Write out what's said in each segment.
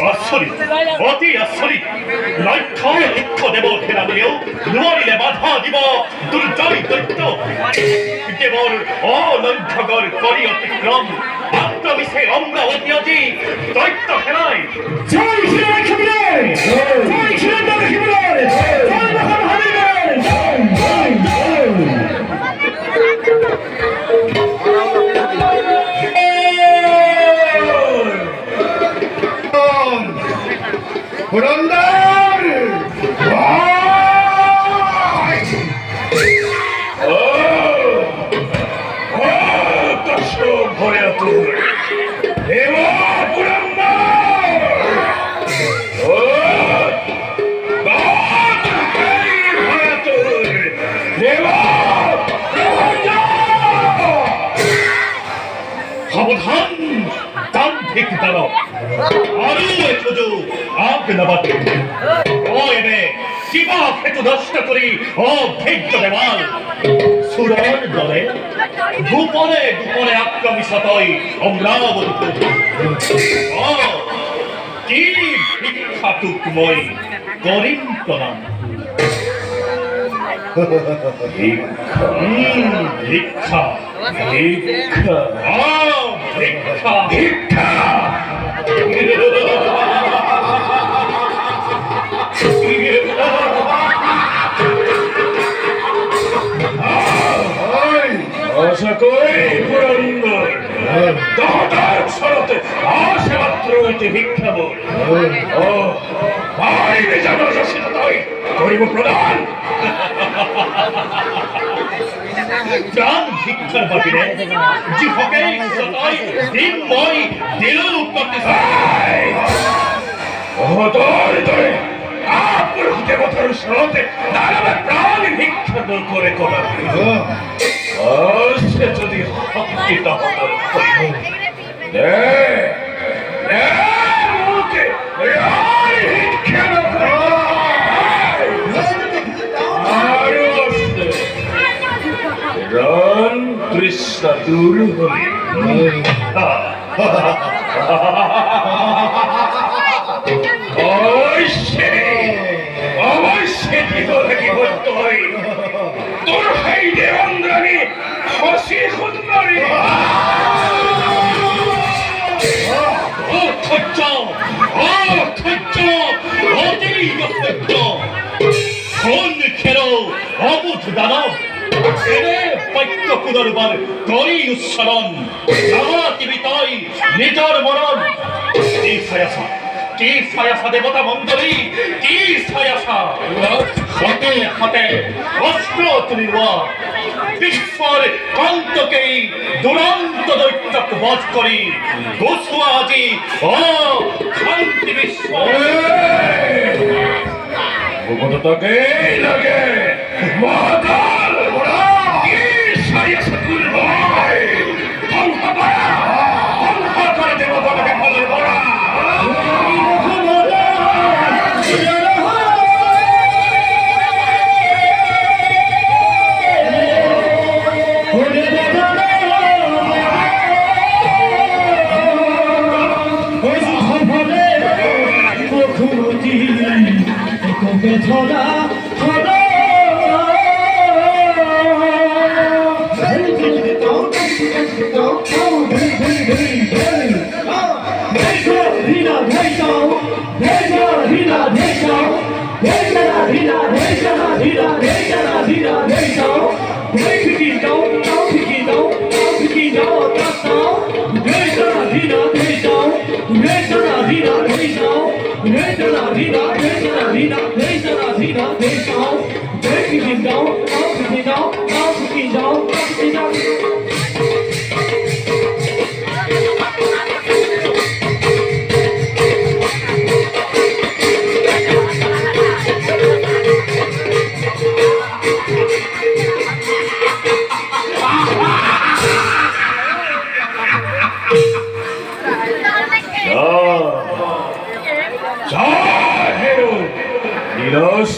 আশ্চর্য, অতি আশ্চর্য। লক্ষ্যে লক্ষ্য দেব ঘেরা দিলেও দুয়ারিলে বাধা দিব দুর্জয় দৈত্য। দেবর অলঙ্ঘ্যগর করি অতিক্রম আত্মবিষে অমরাবতী অতি দৈত্য খেলায়। জয় শ্রীরাম খেলায়, জয় শ্রীরাম খেলায়, জয় মহাভারতের জয় জয় জয়। পুরন্দর ভয়াতুর দেবা সাবধান তান্ত্রিক দানব আরো সুযোগ আগে নাবাতে ও এবে শিবা খেতু নষ্ট করি ও ভেজ্য দেওয়াল সুরের দলে গোপনে গোপনে আক্রমিশতই অমরাবতী ও কি ভিক্ষা তুকময় করিম প্রণাম। ভিক্ষা ভিক্ষা ভিক্ষা ভিক্ষা আশা করি পুরন্দর দাদার শরতে আসে মাত্র এটি ভিক্ষা বল। ও ভাই বেজানো রসিদ তাই করিব প্রদান। প্রাণ ভিক্ষার বাকিরে জীবকে সতাই দিনময় দিল করতে ধরে আপনার দেবতার শরতে দানবের প্রাণ ভিক্ষা করে করা সে যদি হত্যিত হত তৃষ্ণা দূর হলে অবশ্যই কি বলতে হয় তোর ভাই দেবন্দ্রানী হসি খুদনারী অবুধ দানব পৈত্য পুনর্বার করি উচ্চারণ নামাতিবিতই নিজর মরণ। কি ছায়াসা, কি ছায়াসা দেবতা মন্ডলী, কি ছায়াসা হাতে হাতে অস্ত্র তুলিব বিশ্বর কন্তকেই দুরন্ত দৈত্যক বধ করি গোসুয়া আজি ও শান্তি বিশ্ব। তাকে লাগে মাতাল বড়া কি ছায়াসা তুলব করে দেব বলে বলে বড়া ছড়া ছড়া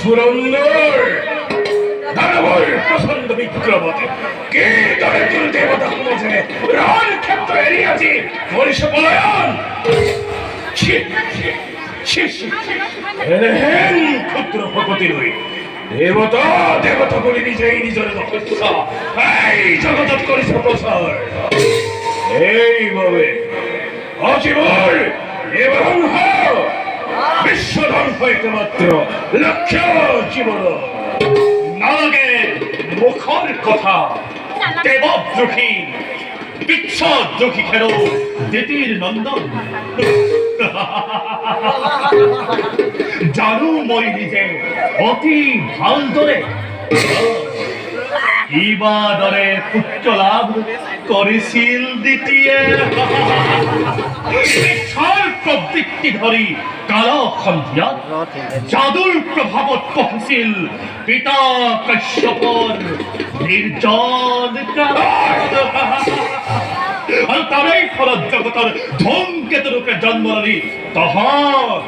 পুরন্দর দানবর প্রচন্ড বিক্রমতে কে দলে দেবতা মজে রান ক্ষেত্র তো এড়িয়েছি মনীষ পলায়ন ছি ছি ছি এনেহেন ক্ষুদ্র ভগতি নই দেবতা দেবতা বলি নিজেই নিজের তপস্যা এই জগতত করিস প্রসার এইভাবে অজীবন এবং বিশ্ব ধ্বংস হইতে মাত্র লক্ষ্য জীবন নাগে মুখর কথা দেবদ্রোহী বিচ্ছদ্রোহী খেল দিতির নন্দন জানু মই নিজে অতি ভাল দরে ইবাদরে পুত্র লাভ করিছিল দ্বিতীয় প্রবৃত্তি ধরি কাল সন্ধিয়া জাদুর প্রভাবত পকিছিল পিতা কশ্যপর নির্জন আর তারাই ফলত জগতর ধূমকেতু রূপে জন্ম ললি তহর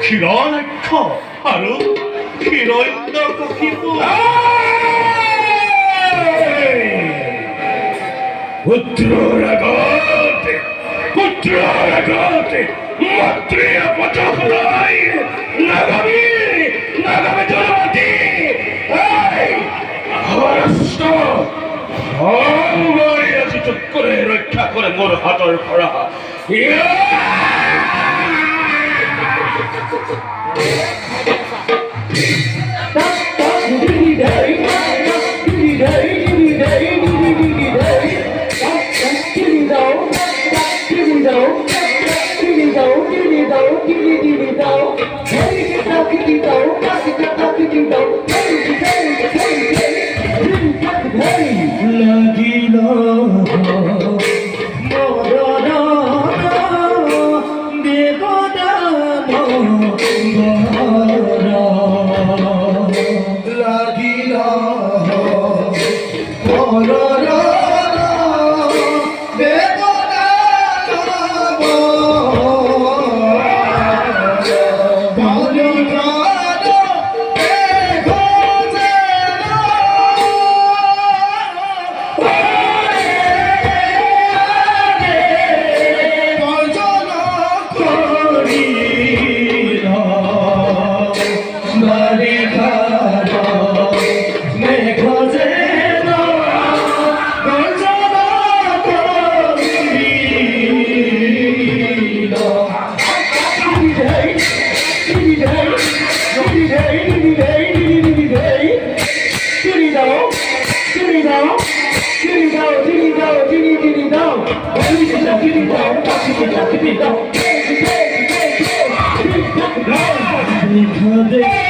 ক্ষীরনাক্ষ আর ক্ষীরণ্য কক্ষিপু পুত্রাগতে মন্ত্রীয় পচলাই নাগামী জলমতি হরস্ত আজি চুপ করে রক্ষা করে মোর হাতর ভরা Because